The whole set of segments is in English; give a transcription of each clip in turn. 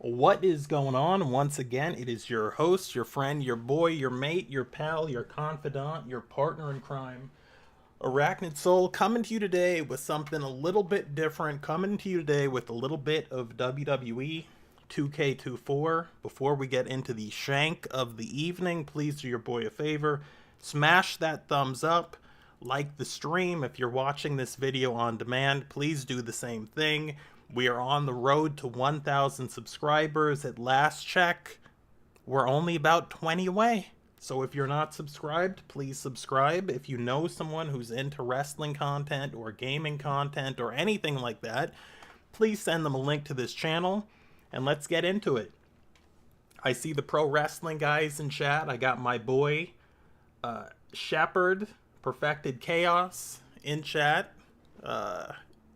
What is going on? Once again, it is your host, your friend, your boy, your mate, your pal, your confidant, your partner in crime, Arachnid Soul, coming to you today with something a little bit different. Coming to you today with a little bit of WWE 2K24. Before we get into the shank of the evening, please do your boy a favor. Smash that thumbs up. Like the stream. If you're watching this video on demand, please do the same thing. We are on the road to 1,000 subscribers. At last check, we're only about 20 away. So if you're not subscribed, please subscribe. If you know someone who's into wrestling content or gaming content or anything like that, please send them a link to this channel and let's get into it. I see the pro wrestling guys in chat. I got my boy Shepard, Perfected Chaos, in chat.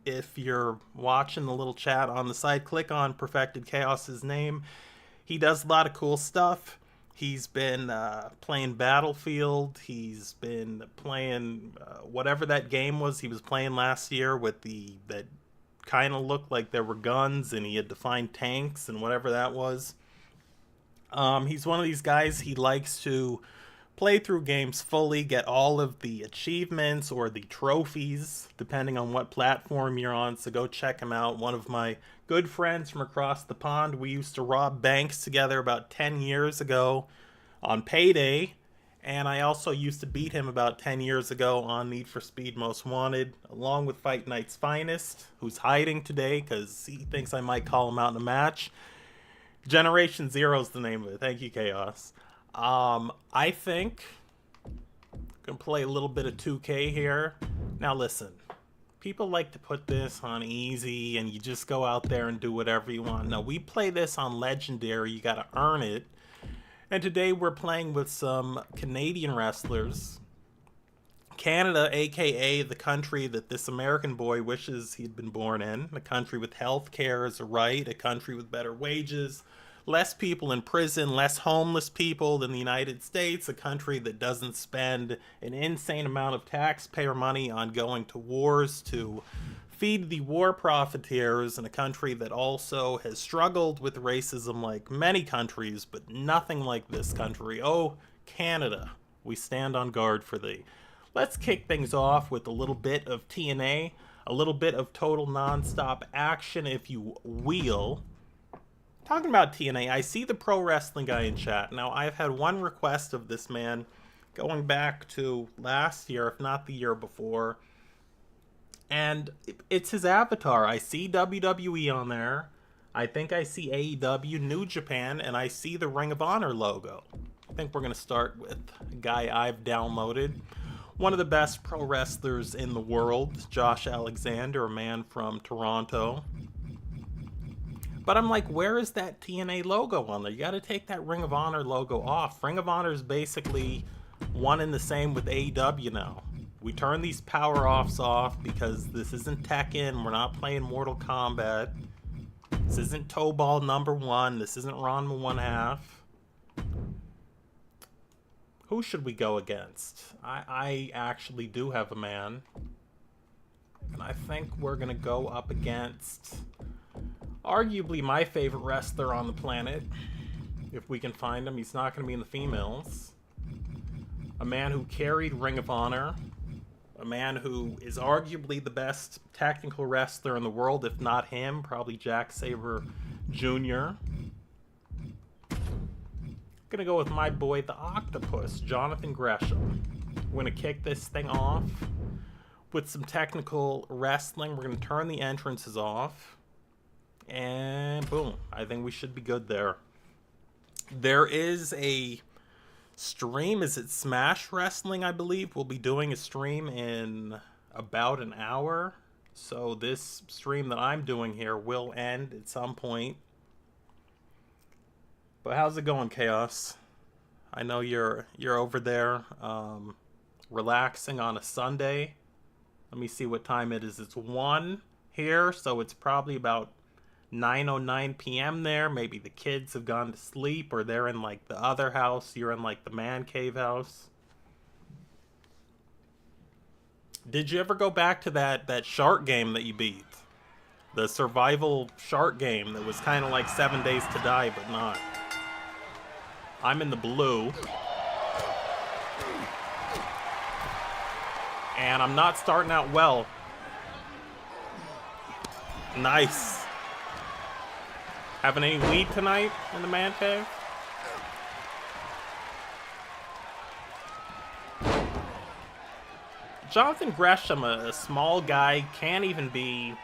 If you're watching the little chat on the side, click on Perfected Chaos's name. He does a lot of cool stuff. He's been playing Battlefield. He's been playing whatever that game was he was playing last year with that kind of looked like there were guns and he had to find tanks and whatever that was. He's one of these guys, he likes to play through games fully, get all of the achievements or the trophies, depending on what platform you're on, so go check him out. One of my good friends from across the pond. We used to rob banks together about 10 years ago on Payday, and I also used to beat him about 10 years ago on Need for Speed Most Wanted, along with Fight Night's Finest, who's hiding today because he thinks I might call him out in a match. Generation Zero's the name of it. Thank you, Chaos. I think I'm gonna play a little bit of 2K here. Now listen, people like to put this on easy and you just go out there and do whatever you want. No, we play this on Legendary. You gotta earn it. And today we're playing with some Canadian wrestlers. Canada, aka the country that this American boy wishes he'd been born in. A country with health care as a right, a country with better wages, less people in prison, less homeless people than the United States, a country that doesn't spend an insane amount of taxpayer money on going to wars to feed the war profiteers, and a country that also has struggled with racism like many countries, but nothing like this country. Oh, Canada, we stand on guard for thee. Let's kick things off with a little bit of TNA, a little bit of total non-stop action, if you will. Talking about TNA, I see the pro wrestling guy in chat. Now, I've had one request of this man going back to last year, if not the year before. And it's his avatar. I see WWE on there. I think I see AEW, New Japan, and I see the Ring of Honor logo. I think we're going to start with a guy I've downloaded. One of the best pro wrestlers in the world, Josh Alexander, a man from Toronto. But I'm like, where is that TNA logo on there? You got to take that Ring of Honor logo off. Ring of Honor is basically one and the same with AEW now. We turn these power offs off because this isn't Tekken. We're not playing Mortal Kombat. This isn't Toe Ball #1. This isn't Ranma 1/2. Who should we go against? I actually do have a man. And I think we're going to go up against arguably my favorite wrestler on the planet, if we can find him. He's not going to be in the females. A man who carried Ring of Honor. A man who is arguably the best technical wrestler in the world, if not him. Probably Jack Sabre Jr. Gonna go with my boy, the Octopus, Jonathan Gresham. We're gonna kick this thing off with some technical wrestling. We're gonna turn the entrances off. And boom, I think we should be good there. There is a stream, is it Smash Wrestling, I believe? We'll be doing a stream in about an hour. So this stream that I'm doing here will end at some point. But how's it going, Chaos? I know you're over there relaxing on a Sunday. Let me see what time it is. It's 1 here, so it's probably about 9:09 p.m. there. Maybe the kids have gone to sleep or they're in like the other house. You're in like the man cave house. Did you ever go back to that shark game that you beat? The survival shark game that was kind of like 7 Days to Die, but not. I'm in the blue. And I'm not starting out well. Nice. Having any weed tonight in the man cave? Jonathan Gresham, a small guy, can't even be...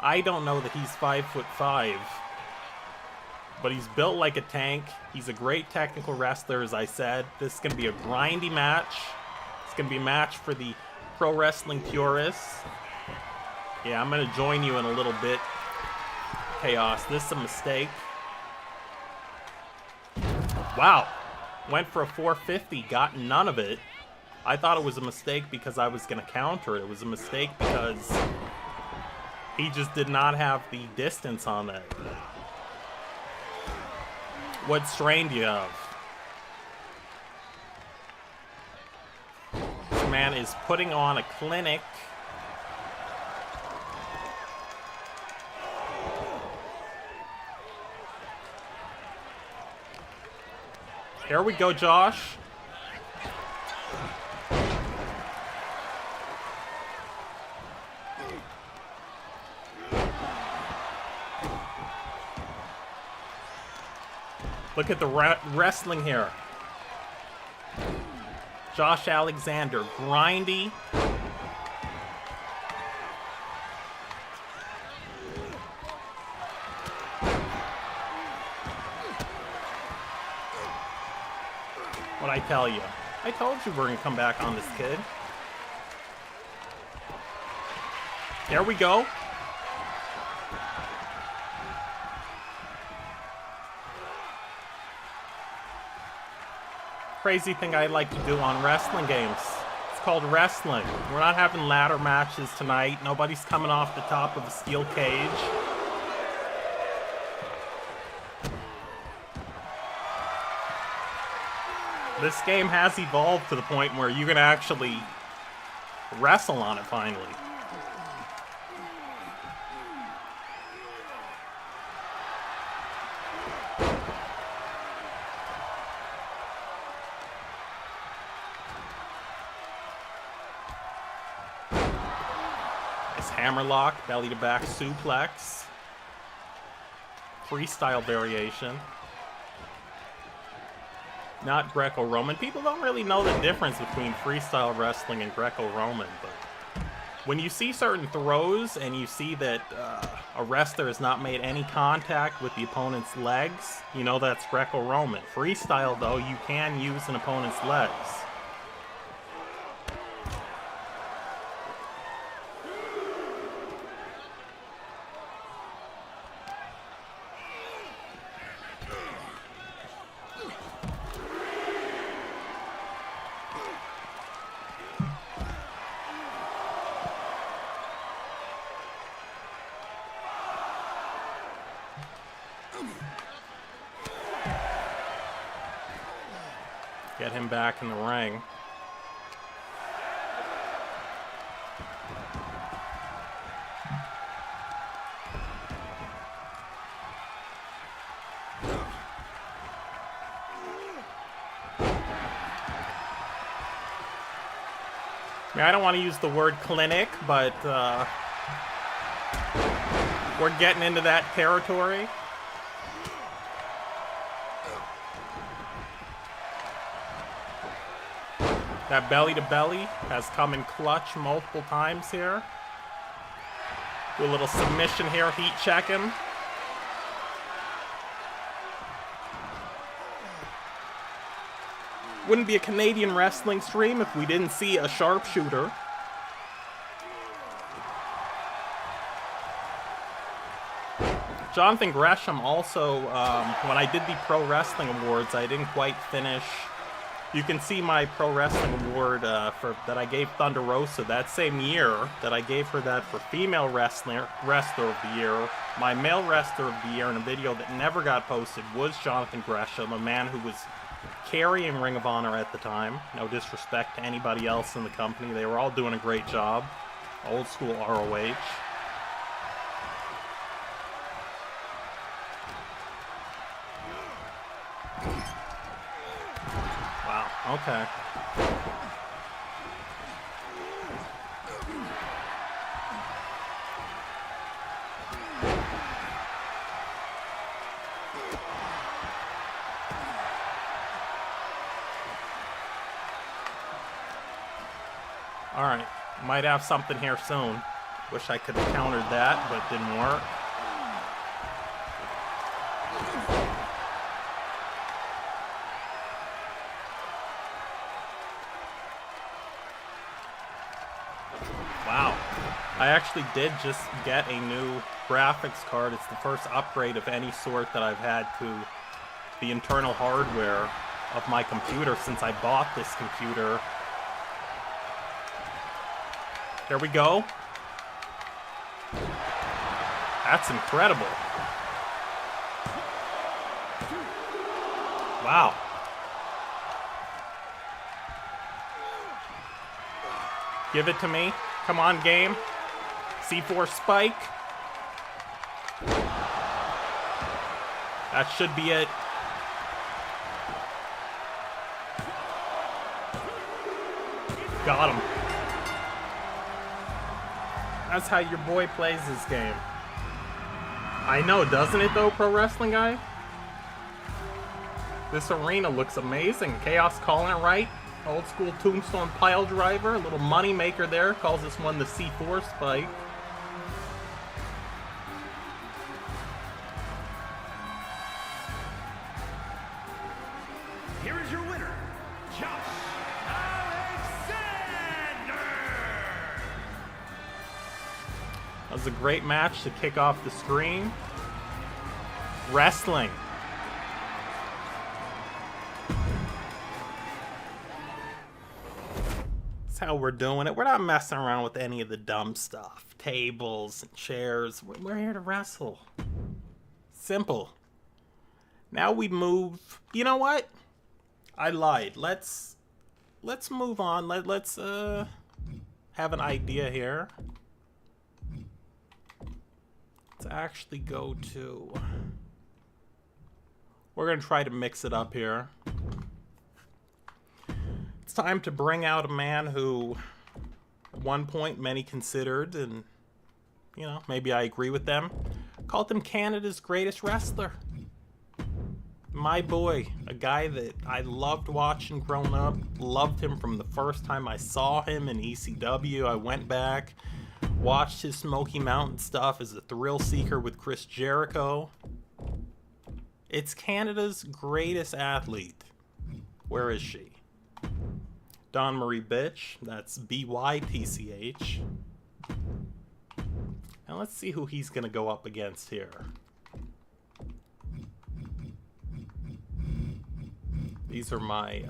I don't know that he's 5'5", but he's built like a tank. He's a great technical wrestler, as I said. This is going to be a grindy match. It's going to be a match for the pro wrestling purists. Yeah, I'm going to join you in a little bit. Chaos, this is a mistake. Wow. Went for a 450, got none of it. I thought it was a mistake because I was going to counter it. It was a mistake because he just did not have the distance on that. What strain do you have? This man is putting on a clinic. Here we go, Josh. Look at the wrestling here. Josh Alexander, grindy. What'd I tell you? I told you we're gonna come back on this kid. There we go. Crazy thing I like to do on wrestling games. It's called wrestling. We're not having ladder matches tonight. Nobody's coming off the top of a steel cage. This game has evolved to the point where you can actually wrestle on it finally. Hammerlock, belly to back suplex. Freestyle variation. Not Greco-Roman. People don't really know the difference between freestyle wrestling and Greco-Roman, but when you see certain throws and you see that a wrestler has not made any contact with the opponent's legs, you know that's Greco-Roman. Freestyle, though, you can use an opponent's legs. Get him back in the ring. I mean, I don't want to use the word clinic, but we're getting into that territory. That belly to belly has come in clutch multiple times here. Do a little submission here, heat check him. Wouldn't be a Canadian wrestling stream if we didn't see a sharpshooter. Jonathan Gresham also, when I did the Pro Wrestling Awards, I didn't quite finish. You can see my Pro Wrestling Award that I gave Thunder Rosa that same year that I gave her that for Female Wrestler of the Year. My Male Wrestler of the Year in a video that never got posted was Jonathan Gresham, a man who was carrying Ring of Honor at the time. No disrespect to anybody else in the company. They were all doing a great job. Old school ROH. Okay. Alright, might have something here soon. Wish I could have countered that, but it didn't work. Wow. I actually did just get a new graphics card. It's the first upgrade of any sort that I've had to the internal hardware of my computer since I bought this computer. There we go. That's incredible. Wow. Give it to me. Come on, game. C4 spike. That should be it. Got him. That's how your boy plays this game. I know, doesn't it though, Pro Wrestling Guy? This arena looks amazing. Chaos calling it right. Old school tombstone pile driver. A little money maker there. Calls this one the C4 spike. Here is your winner, Josh Alexander. That was a great match to kick off the stream. Wrestling. That's how we're doing it. We're not messing around with any of the dumb stuff. Tables and chairs. We're here to wrestle. Simple. Now we move. You know what? I lied. Let's move on. Let's have an idea here. Let's actually go to... We're going to try to mix it up here. It's time to bring out a man who, at one point, many considered, and, you know, maybe I agree with them, called him Canada's greatest wrestler. My boy, a guy that I loved watching growing up, loved him from the first time I saw him in ECW. I went back, watched his Smoky Mountain stuff as a thrill seeker with Chris Jericho. It's Canada's greatest athlete. Where is she? Dawn Marie Bitch. That's B-Y-T-C-H. And let's see who he's going to go up against here. These are my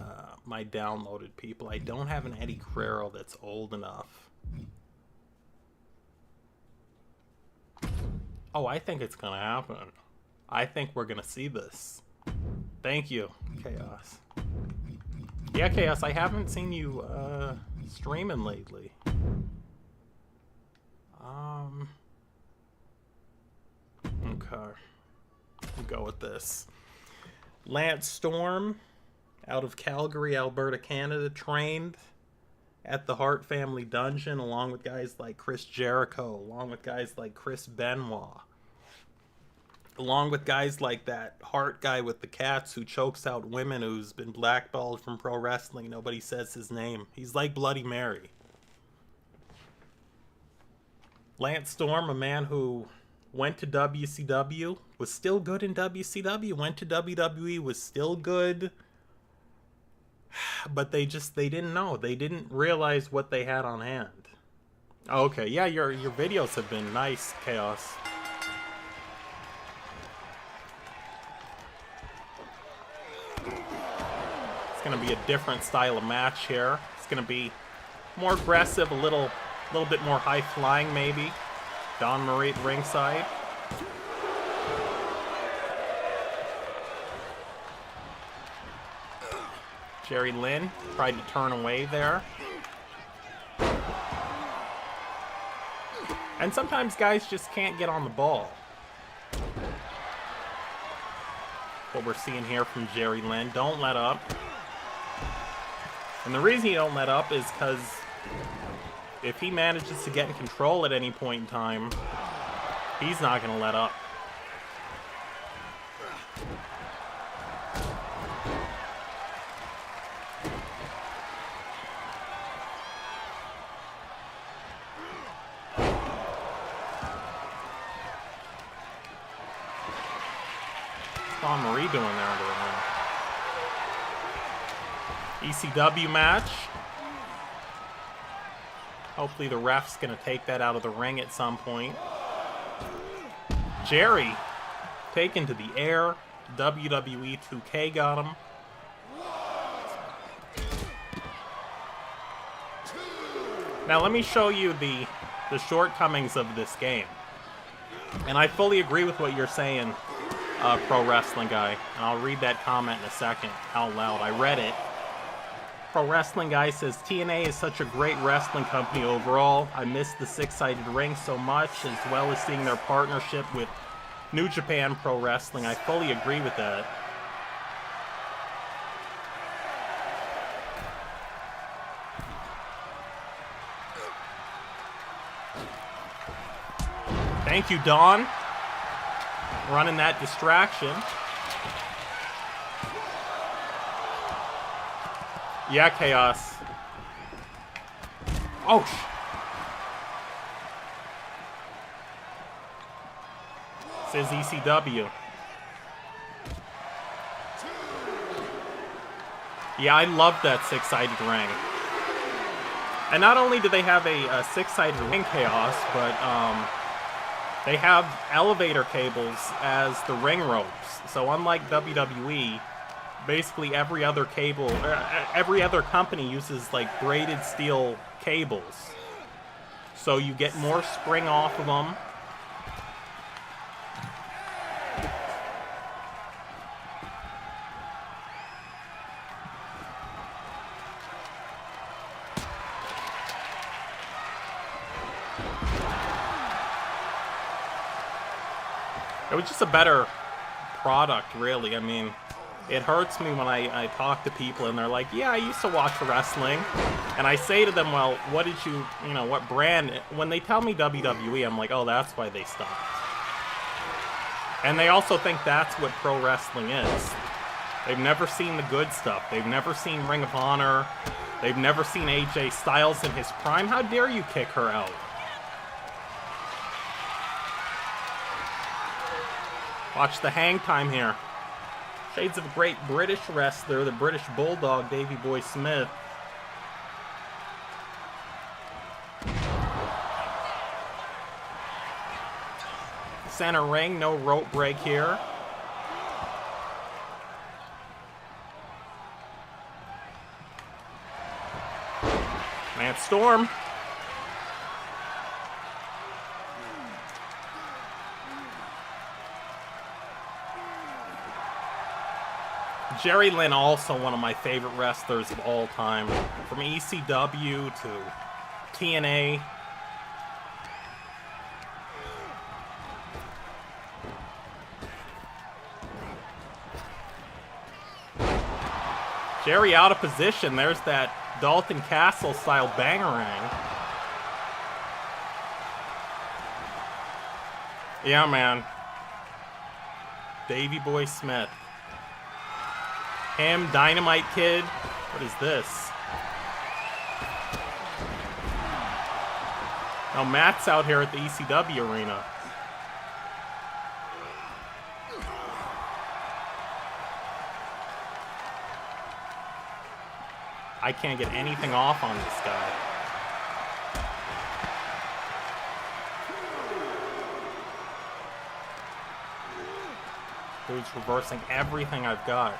my downloaded people. I don't have an Eddie Guerrero that's old enough. Oh, I think it's gonna happen. I think we're gonna see this. Thank you, Chaos. Yeah, Chaos, I haven't seen you streaming lately. Okay. We'll go with this. Lance Storm, out of Calgary, Alberta, Canada, trained at the Hart Family Dungeon, along with guys like Chris Jericho, along with guys like Chris Benoit, along with guys like that Hart guy with the cats who chokes out women, who's been blackballed from pro wrestling. Nobody says his name. He's like Bloody Mary. Lance Storm, a man who went to WCW, was still good in WCW, went to WWE, was still good, but they didn't know. They didn't realize what they had on hand. Okay, yeah, your videos have been nice, Chaos. It's gonna be a different style of match here. It's gonna be more aggressive, a little bit more high flying, maybe. Dawn Marie at ringside. Jerry Lynn tried to turn away there. And sometimes guys just can't get on the ball. What we're seeing here from Jerry Lynn. Don't let up. And the reason you don't let up is because if he manages to get in control at any point in time, he's not going to let up. What's Marie doing there under the ring? ECW match. Hopefully the ref's going to take that out of the ring at some point. Jerry taken to the air. WWE 2K got him. Now let me show you the shortcomings of this game. And I fully agree with what you're saying, Pro Wrestling Guy. And I'll read that comment in a second out loud. I read it. Pro Wrestling Guy says, TNA is such a great wrestling company overall. I miss the six-sided ring so much, as well as seeing their partnership with New Japan Pro Wrestling. I fully agree with that. Thank you, Dawn. Running that distraction. Yeah, Chaos. Oh, says ECW. Yeah, I love that six-sided ring. And not only do they have a six-sided ring, Chaos, but they have elevator cables as the ring ropes. So unlike WWE, basically every other cable, every other company uses like braided steel cables. So you get more spring off of them. It was just a better product, really. I mean, it hurts me when I talk to people and they're like, yeah, I used to watch wrestling. And I say to them, well, what did you know, what brand? When they tell me WWE, I'm like, oh, that's why they stopped. And they also think that's what pro wrestling is. They've never seen the good stuff. They've never seen Ring of Honor. They've never seen AJ Styles in his prime. How dare you kick her out? Watch the hang time here. Shades of a great British wrestler, the British Bulldog, Davey Boy Smith. Center ring, no rope break here. Man, Storm. Jerry Lynn, also one of my favorite wrestlers of all time. From ECW to TNA. Jerry out of position. There's that Dalton Castle style bangerang. Yeah, man. Davey Boy Smith. Him, Dynamite Kid. What is this? Now Matt's out here at the ECW arena. I can't get anything off on this guy. Dude's reversing everything I've got.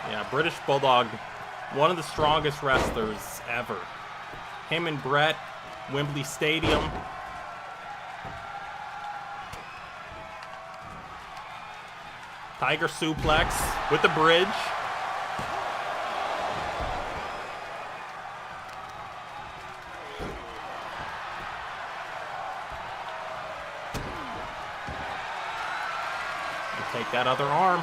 Yeah, British Bulldog, one of the strongest wrestlers ever. Him and Brett, Wembley Stadium. Tiger suplex with the bridge. Take that other arm.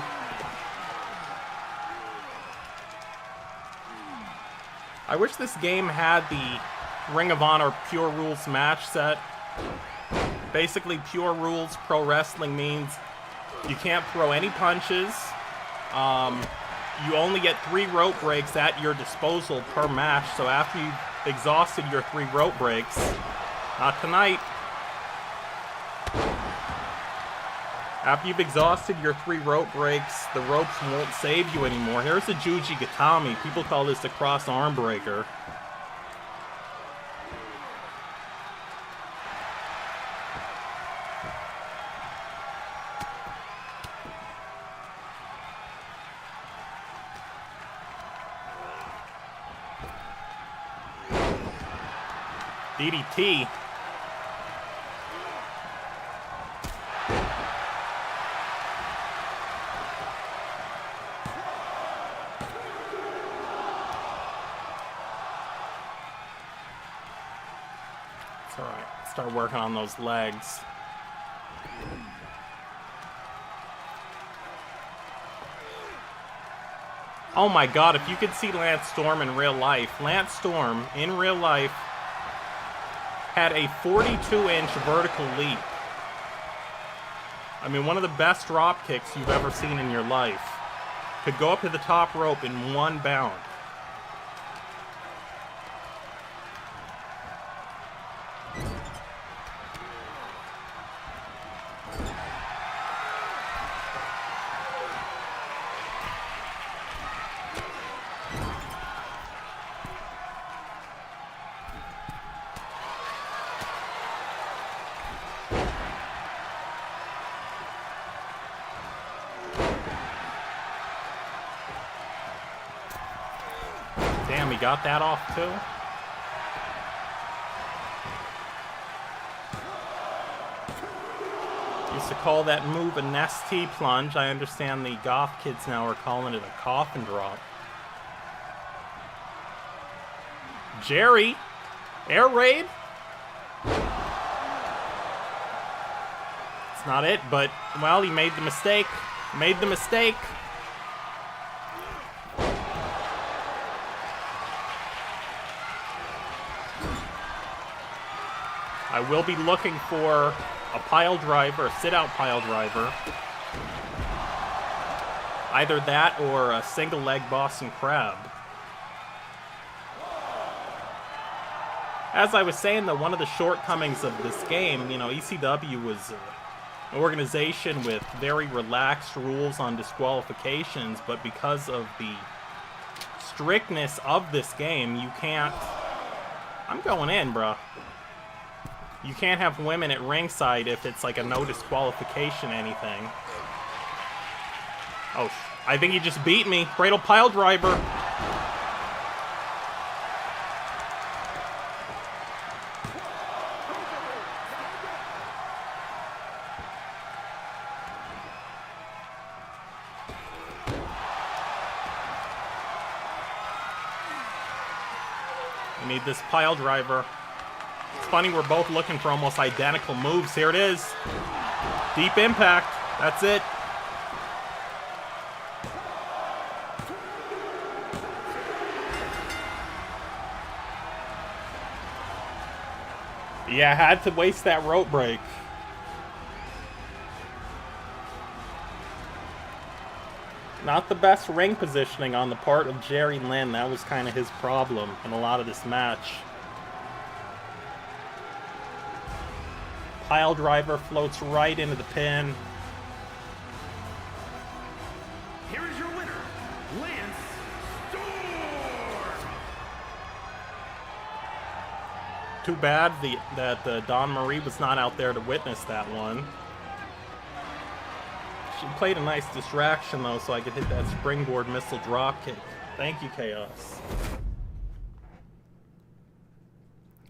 I wish this game had the Ring of Honor Pure Rules match set. Basically, Pure Rules Pro Wrestling means you can't throw any punches. You only get 3 rope breaks at your disposal per match. So after you've exhausted your 3 rope breaks, not tonight. After you've exhausted your 3 rope breaks, the ropes won't save you anymore. Here's the Juji Gatami. People call this the cross arm breaker. DDT. It's alright. Start working on those legs. Oh my god, if you could see Lance Storm in real life. Lance Storm, in real life, had a 42-inch vertical leap. I mean, one of the best drop kicks you've ever seen in your life. Could go up to the top rope in 1 bound. Damn, he got that off too. Used to call that move a Nestea plunge. I understand the goth kids now are calling it a coffin drop. Jerry, air raid. It's not it, but well, he made the mistake. Made the mistake. I will be looking for a pile driver, a sit-out pile driver. Either that or a single leg Boston Crab. As I was saying, though, one of the shortcomings of this game, you know, ECW was an organization with very relaxed rules on disqualifications, but because of the strictness of this game, you can't... I'm going in, bruh. You can't have women at ringside if it's like a no disqualification anything. Oh, I think he just beat me. Cradle pile driver. We need this pile driver. It's funny, we're both looking for almost identical moves. Here it is. Deep impact. That's it. Yeah, had to waste that rope break. Not the best ring positioning on the part of Jerry Lynn. That was kind of his problem in a lot of this match. Pile driver floats right into the pin. Here is your winner, Lance Storm. Too bad that Dawn Marie was not out there to witness that one. She played a nice distraction though, so I could hit that springboard missile drop kick. Thank you, Chaos.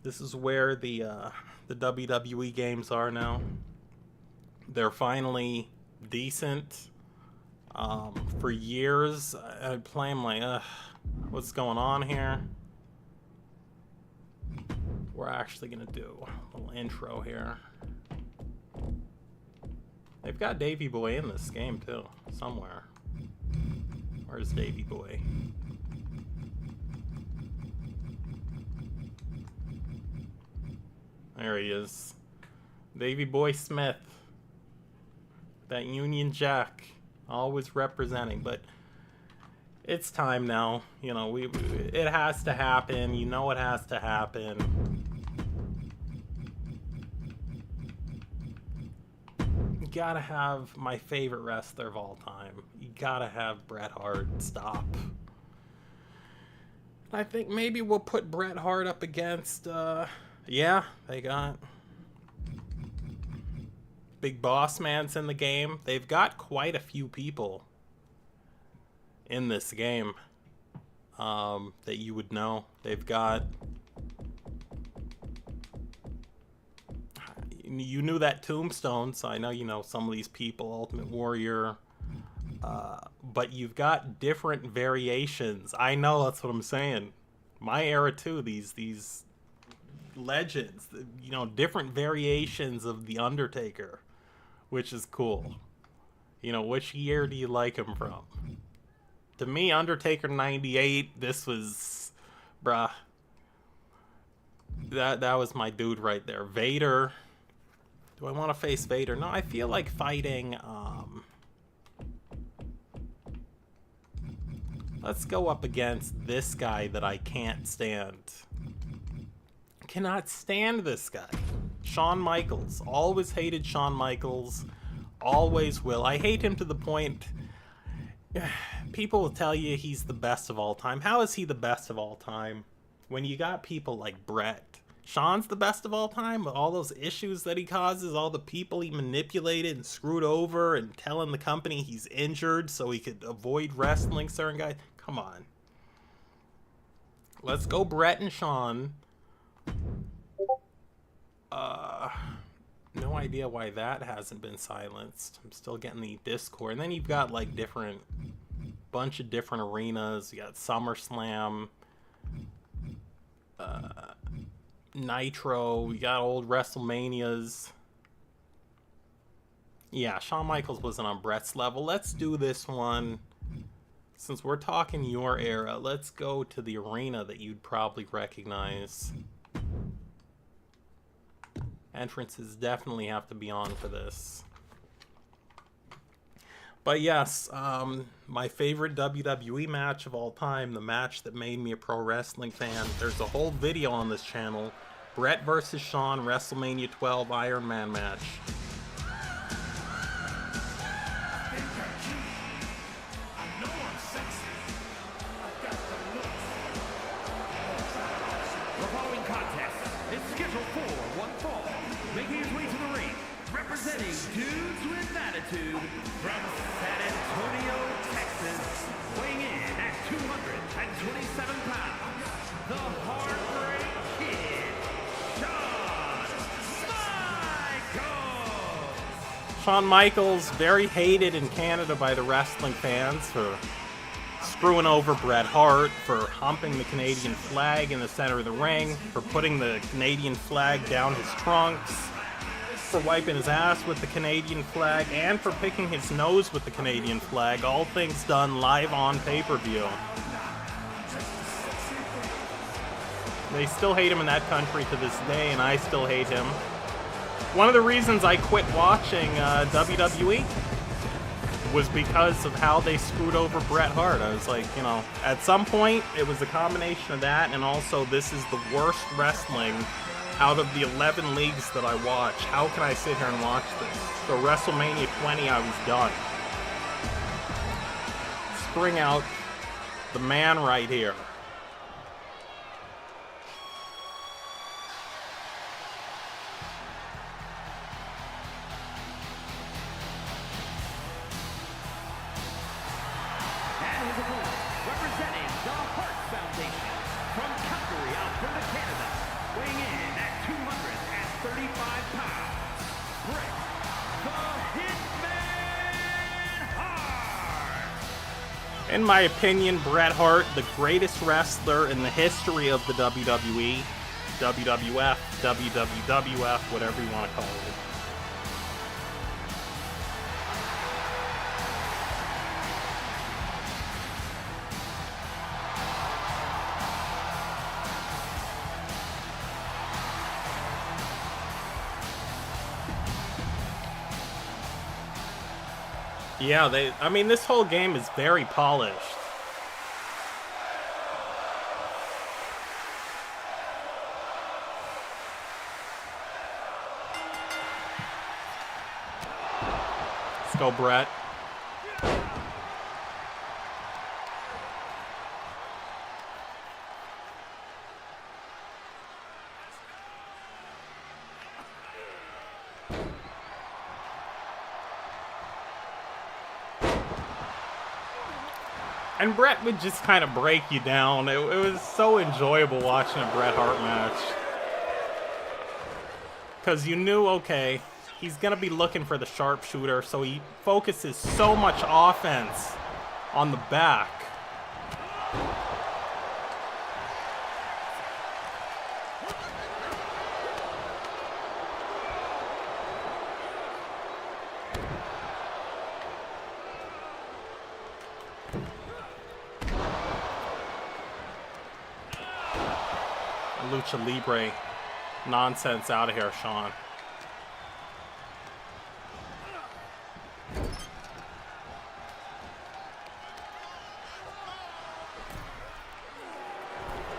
This is where the WWE games are now. They're finally decent. For years, I'd play them like, what's going on here? We're actually gonna do a little intro here. They've got Davey Boy in this game too, somewhere. Where's Davey Boy? There he is. Davey Boy Smith. That Union Jack. Always representing, but it's time now. You know, it has to happen. You know it has to happen. You gotta have my favorite wrestler of all time. You gotta have Bret Hart. Stop. I think maybe we'll put Bret Hart up against, yeah, they got Big Boss Man's in the game. They've got quite a few people in this game that you would know. They've got... You knew that Tombstone, so I know you know some of these people. Ultimate Warrior. But you've got different variations. I know, that's what I'm saying. My era too, these legends. You know, different variations of The Undertaker. Which is cool. You know, which year do you like him from? To me, Undertaker 98, this was... Bruh. That was my dude right there. Vader. Do I want to face Vader? No, I feel like fighting... Let's go up against this guy that I can't stand. Cannot stand this guy. Shawn Michaels. Always hated Shawn Michaels. Always will. I hate him to the point... People will tell you he's the best of all time. How is he the best of all time? When you got people like Bret. Shawn's the best of all time with all those issues that he causes, all the people he manipulated and screwed over and telling the company he's injured so he could avoid wrestling certain guys. Come on. Let's go Bret and Shawn. No idea why that hasn't been silenced. I'm still getting the Discord. And then you've got like bunch of different arenas. You got SummerSlam, Nitro. You got old WrestleManias. Yeah, Shawn Michaels wasn't on Bret's level. Let's do this one. Since we're talking your era, let's go to the arena that you'd probably recognize. Entrances definitely have to be on for this. But yes, my favorite WWE match of all time, the match that made me a pro wrestling fan. There's a whole video on this channel. Bret versus Shawn, WrestleMania 12 Iron Man match. The following contest is scheduled for one fall. Making his way to the ring, representing Dudes with Attitude from San Antonio, Texas, weighing in at 227 pounds, the Heartbreak Kid, Shawn Michaels! Shawn Michaels, very hated in Canada by the wrestling fans for screwing over Bret Hart, for humping the Canadian flag in the center of the ring, for putting the Canadian flag down his trunks, for wiping his ass with the Canadian flag, and for picking his nose with the Canadian flag, all things done live on pay-per-view. They still hate him in that country to this day, and I still hate him. One of the reasons I quit watching WWE was because of how they screwed over Bret Hart. I was like, you know, at some point, it was a combination of that, and also this is the worst wrestling out of the 11 leagues that I watch. How can I sit here and watch this? So WrestleMania 20, I was done. Spring out the man right here. And his opponent, representing the Hart Foundation from Calgary, Alberta, Canada, weighing in at 235 pounds, Bret the Hitman Hart! In my opinion, Bret Hart, the greatest wrestler in the history of the WWE, WWF, WWF, whatever you want to call it. Yeah, I mean, this whole game is very polished. Let's go, Brett. And Brett would just kind of break you down. It was so enjoyable watching a Bret Hart match. Because you knew, okay, he's going to be looking for the sharpshooter, so he focuses so much offense on the back. Lucha Libre nonsense out of here, Sean.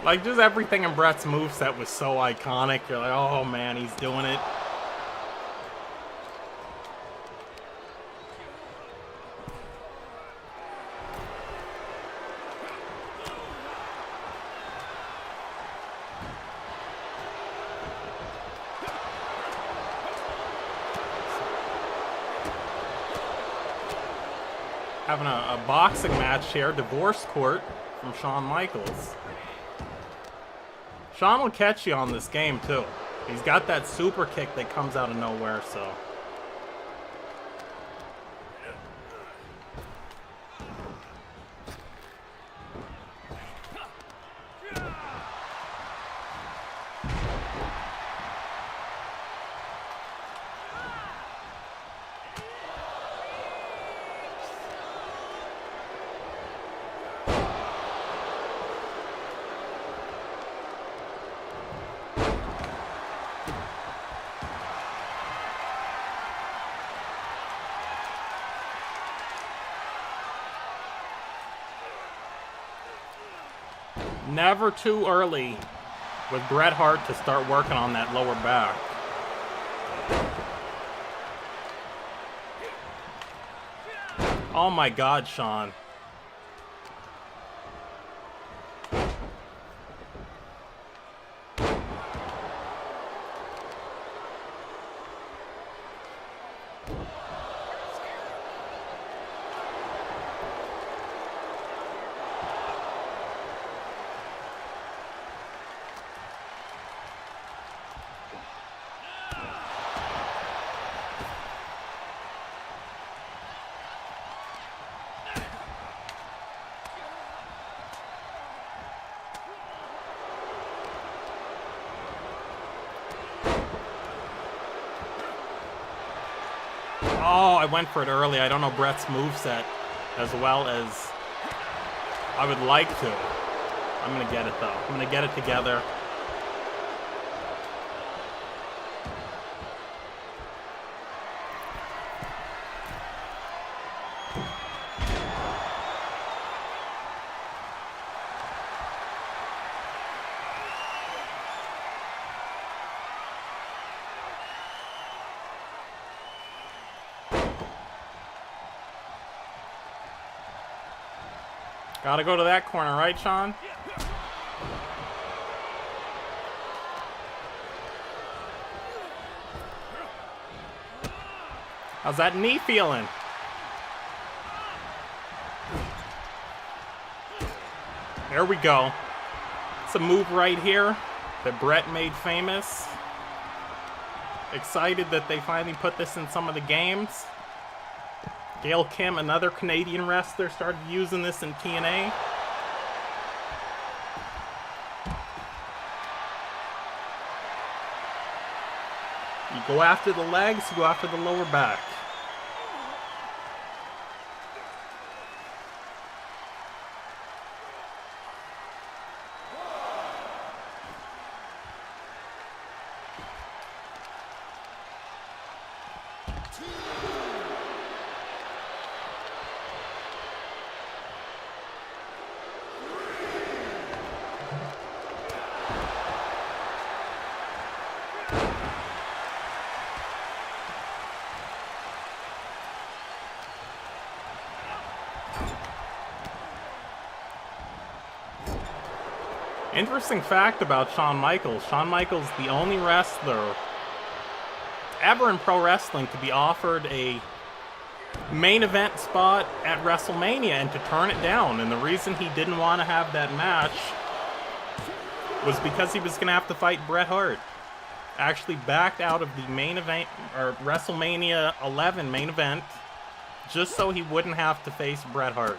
Like, just everything in Brett's moveset was so iconic. You're like, oh man, he's doing it. Having a boxing match here, divorce court from Shawn Michaels. Shawn will catch you on this game too. He's got that super kick that comes out of nowhere, so. Never too early with Bret Hart to start working on that lower back. Oh my God, Shawn. Oh, I went for it early. I don't know Bret's moveset as well as I would like to. I'm going to get it, though. I'm going to get it together. Gotta go to that corner, right, Shawn? How's that knee feeling? There we go. It's a move right here that Bret made famous. Excited that they finally put this in some of the games. Gail Kim, another Canadian wrestler, started using this in TNA. You go after the legs, you go after the lower back. Interesting fact about Shawn Michaels. Shawn Michaels, the only wrestler ever in pro wrestling to be offered a main event spot at WrestleMania and to turn it down. And the reason he didn't want to have that match was because he was going to have to fight Bret Hart. Actually backed out of the main event, or WrestleMania 11 main event, just so he wouldn't have to face Bret Hart.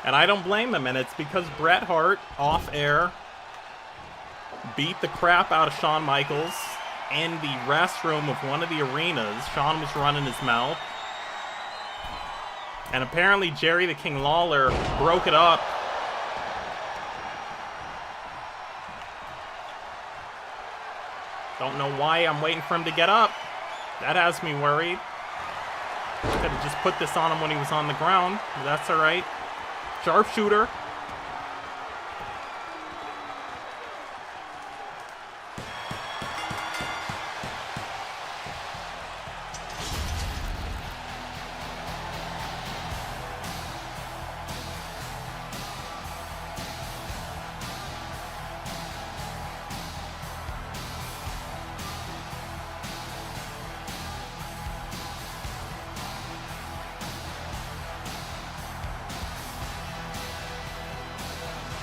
And I don't blame him, and it's because Bret Hart, off air, beat the crap out of Shawn Michaels in the restroom of one of the arenas. Shawn was running his mouth. And apparently Jerry the King Lawler broke it up. Don't know why I'm waiting for him to get up. That has me worried. Could have just put this on him when he was on the ground. But that's alright. Sharpshooter.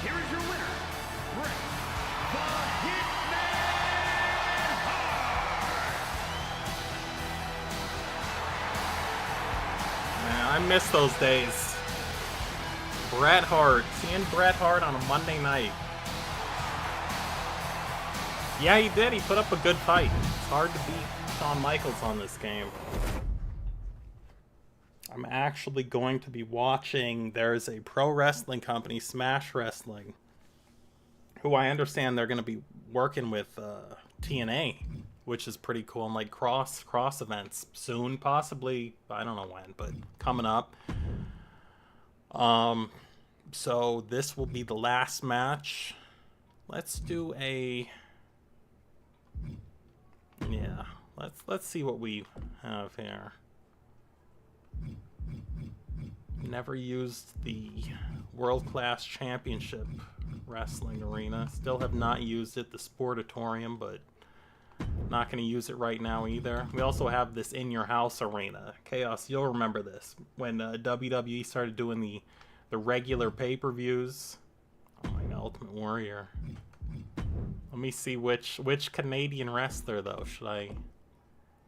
Here is your winner, Bret the Hitman Hart. Man, I miss those days. Bret Hart. Seeing Bret Hart on a Monday night. Yeah, he did. He put up a good fight. It's hard to beat Shawn Michaels on this game. I'm actually going to be watching. There's a pro wrestling company, Smash Wrestling, who I understand they're going to be working with TNA, which is pretty cool, and like cross events soon, possibly. I don't know when, but coming up. So this will be the last match. Let's do a let's see what we have here. Never used the World Class Championship Wrestling Arena. Still have not used it, the Sportatorium, but not going to use it right now either. We also have this In Your House Arena. Chaos, you'll remember this. When WWE started doing the regular pay-per-views. Oh my God, Ultimate Warrior. Let me see which Canadian wrestler, though, should I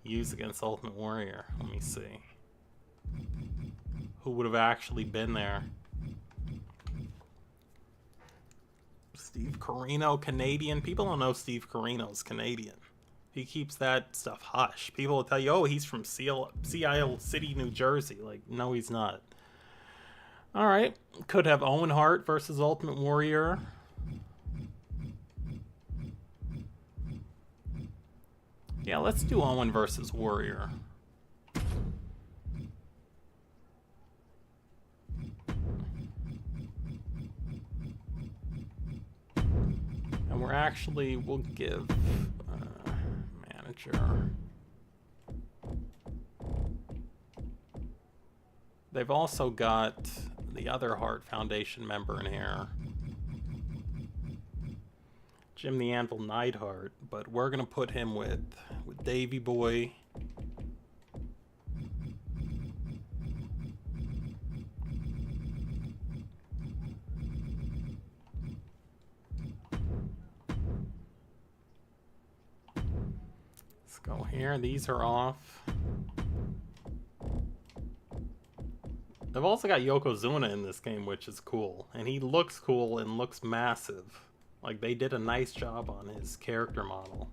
use against Ultimate Warrior? Let me see. Who would have actually been there? Steve Corino, Canadian. People don't know Steve Corino's Canadian. He keeps that stuff hush. People will tell you, oh, he's from Sea Isle City, New Jersey. Like, no, he's not. All right. Could have Owen Hart versus Ultimate Warrior. Yeah, let's do Owen versus Warrior. And we'll give manager. They've also got the other Hart Foundation member in here, Jim the Anvil Neidhart, but we're gonna put him with Davey Boy. Let's go here. These are off. They've also got Yokozuna in this game, which is cool. And he looks cool and looks massive. Like, they did a nice job on his character model.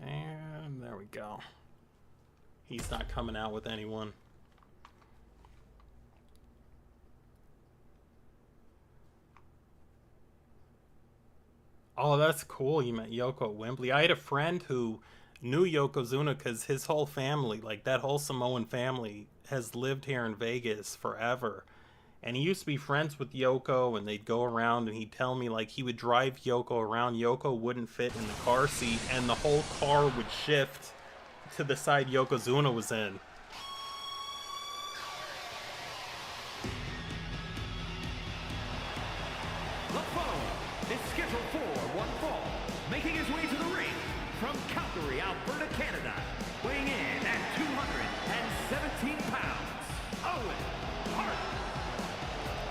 And there we go. He's not coming out with anyone. Oh, that's cool. You met Yoko at Wembley. I had a friend who knew Yokozuna because his whole family, like that whole Samoan family, has lived here in Vegas forever. And he used to be friends with Yoko, and they'd go around, and he'd tell me, like, he would drive Yoko around. Yoko wouldn't fit in the car seat, and the whole car would shift to the side Yokozuna was in. The following is scheduled for one fall, making his way to the ring from Calgary, Alberta, Canada, weighing in at 217 pounds, Owen Hart.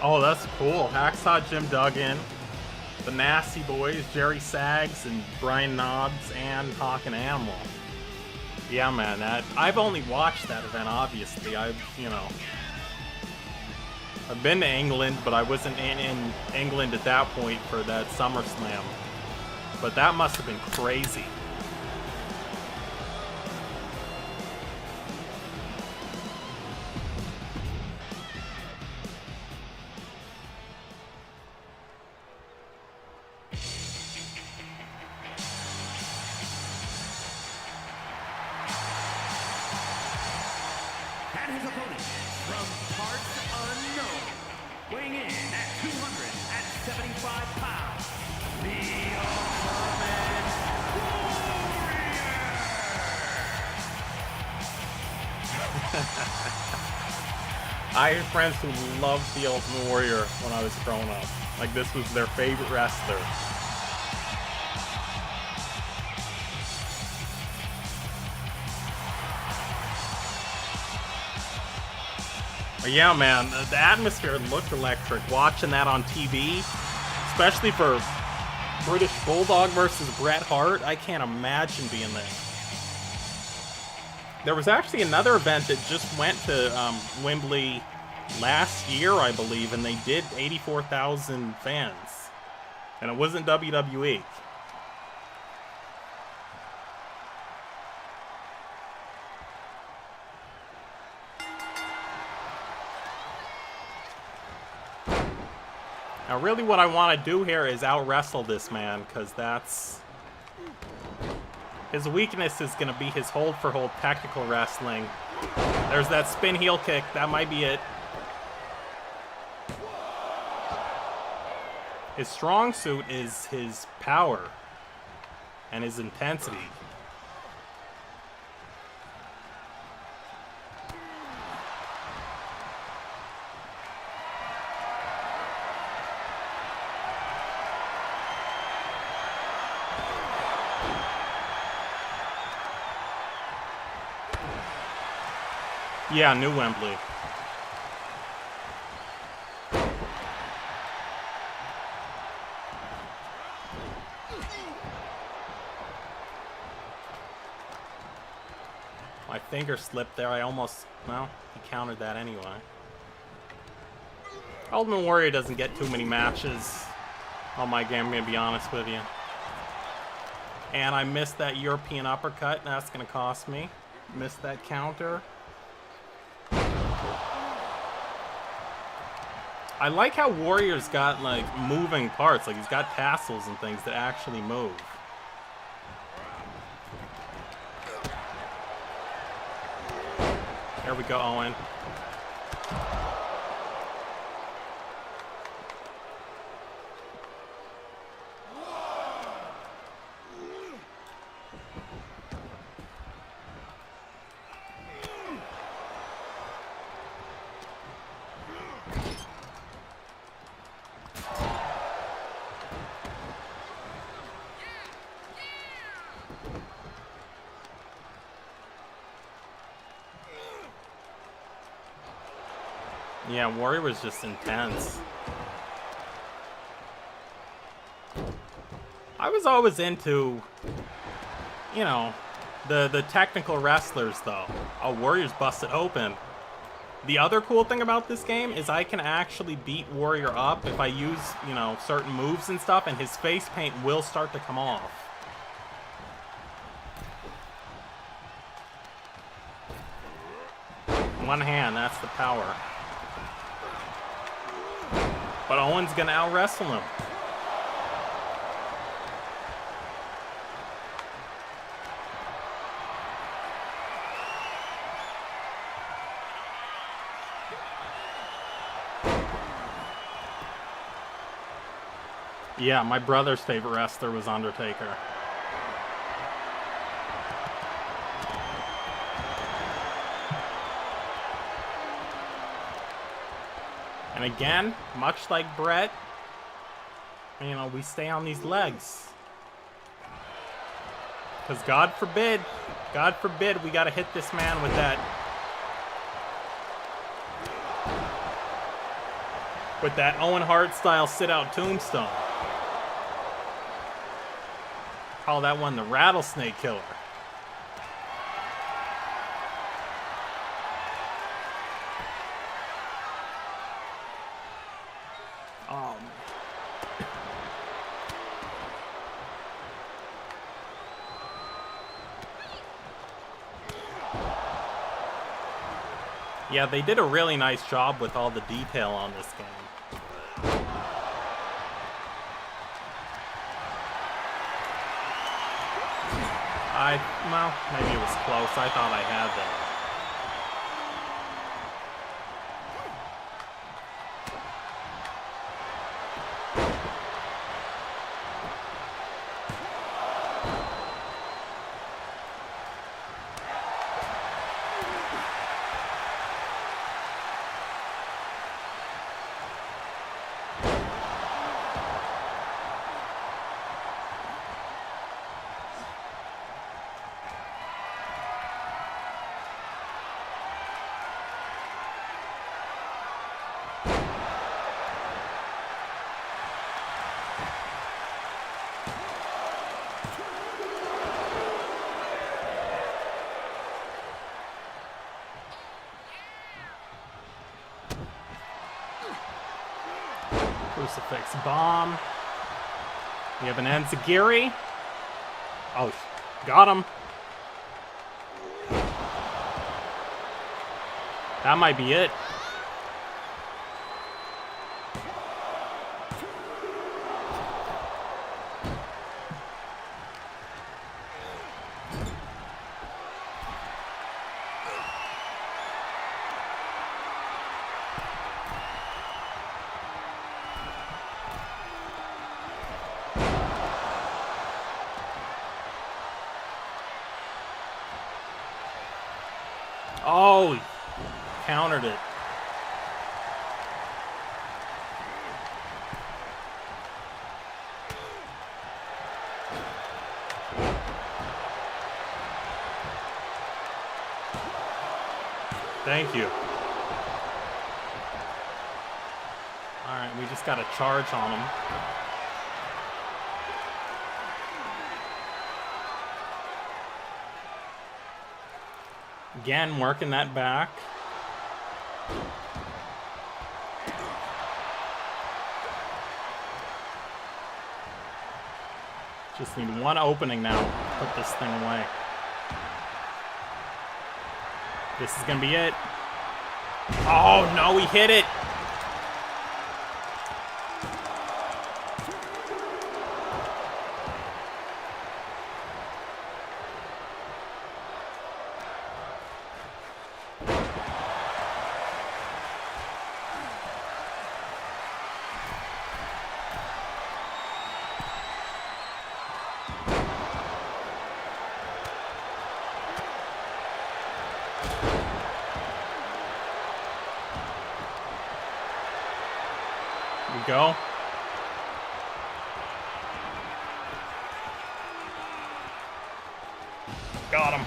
Oh, that's cool. Hacksaw Jim Duggan, the Nasty Boys, Jerry Sags, and Brian Knobs, and Hawk and Animal. Yeah, man, that I've only watched that event, obviously. I've been to England, but I wasn't in England at that point for that SummerSlam. But that must have been crazy. And his opponent from parts unknown, weighing in at 275 pounds, the Ultimate Warrior! I had friends who loved the Ultimate Warrior when I was growing up. Like, this was their favorite wrestler. But yeah, man, the atmosphere looked electric. Watching that on TV, especially for British Bulldog versus Bret Hart, I can't imagine being there. There was actually another event that just went to Wembley last year, I believe, and they did 84,000 fans. And it wasn't WWE. Now, really what I want to do here is out-wrestle this man, because that's... his weakness is going to be his hold-for-hold technical wrestling. There's that spin heel kick. That might be it. His strong suit is his power and his intensity. Yeah, New Wembley. My finger slipped there. I almost... well, he countered that anyway. Ultimate Warrior doesn't get too many matches on my game, I'm going to be honest with you. And I missed that European uppercut. That's going to cost me. Missed that counter. I like how Warrior's got, like, moving parts. Like, he's got tassels and things that actually move. There we go, Owen. Yeah, Warrior was just intense. I was always into, you know, the technical wrestlers, though. Oh, Warrior's busted open. The other cool thing about this game is I can actually beat Warrior up if I use, you know, certain moves and stuff, and his face paint will start to come off. One hand, that's the power. But Owen's gonna out-wrestle him. Yeah, my brother's favorite wrestler was Undertaker. And again, much like Brett, you know, we stay on these legs. Because God forbid, we got to hit this man with that Owen Hart style sit-out tombstone. Call that one the Rattlesnake Killer. Yeah, they did a really nice job with all the detail on this game. Well, maybe it was close. I thought I had them. Crucifix bomb. We have an Enziguri. Oh, got him. That might be it. Oh, he countered it. Thank you. Alright, we just got a charge on him. Again, working that back. Just need one opening now to put this thing away. This is gonna be it. Oh no, he hit it! We go. Got him.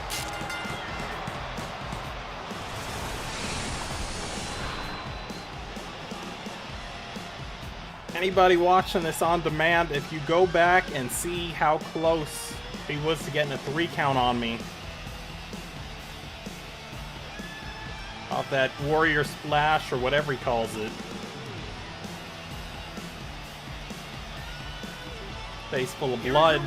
Anybody watching this on demand, if you go back and see how close he was to getting a 3 count on me off that warrior splash or whatever he calls it. Face full of blood.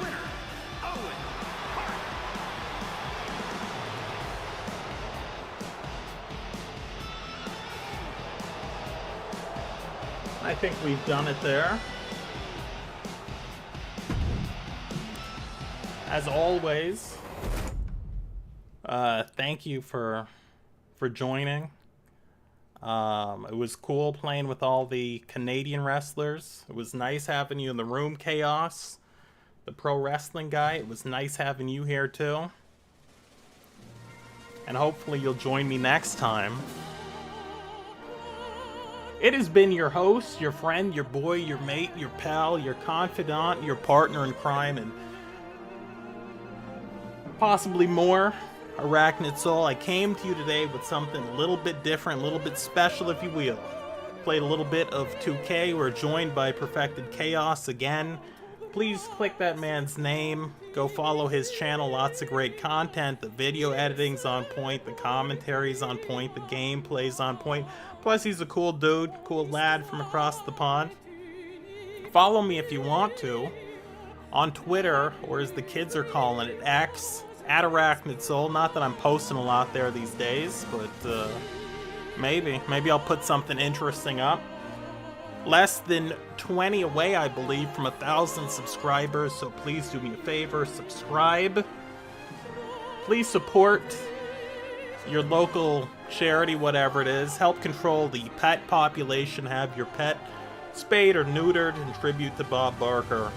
I think we've done it there. As always, thank you for joining. It was cool playing with all the Canadian wrestlers. It was nice having you in the room, Chaos, the pro wrestling guy. It was nice having you here too. And hopefully you'll join me next time. It has been your host, your friend, your boy, your mate, your pal, your confidant, your partner in crime, and possibly more, Arachnid Soul. I came to you today with something a little bit different, a little bit special, if you will. Played a little bit of 2K. We're joined by Perfected Chaos again. Please click that man's name. Go follow his channel. Lots of great content. The video editing's on point. The commentary's on point. The gameplay's on point. Plus, he's a cool dude, cool lad from across the pond. Follow me if you want to on Twitter, or as the kids are calling it, X, at Arachnid Soul. Not that I'm posting a lot there these days, but maybe I'll put something interesting up. Less than 20 away, I believe, from 1,000 subscribers, so please do me a favor, subscribe. Please support your local charity, whatever it is. Help control the pet population. Have your pet spayed or neutered in tribute to Bob Barker.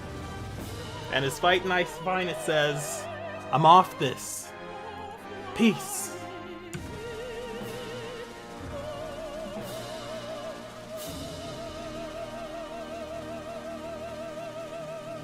And as Fight Nice Finest says, I'm off this. Peace.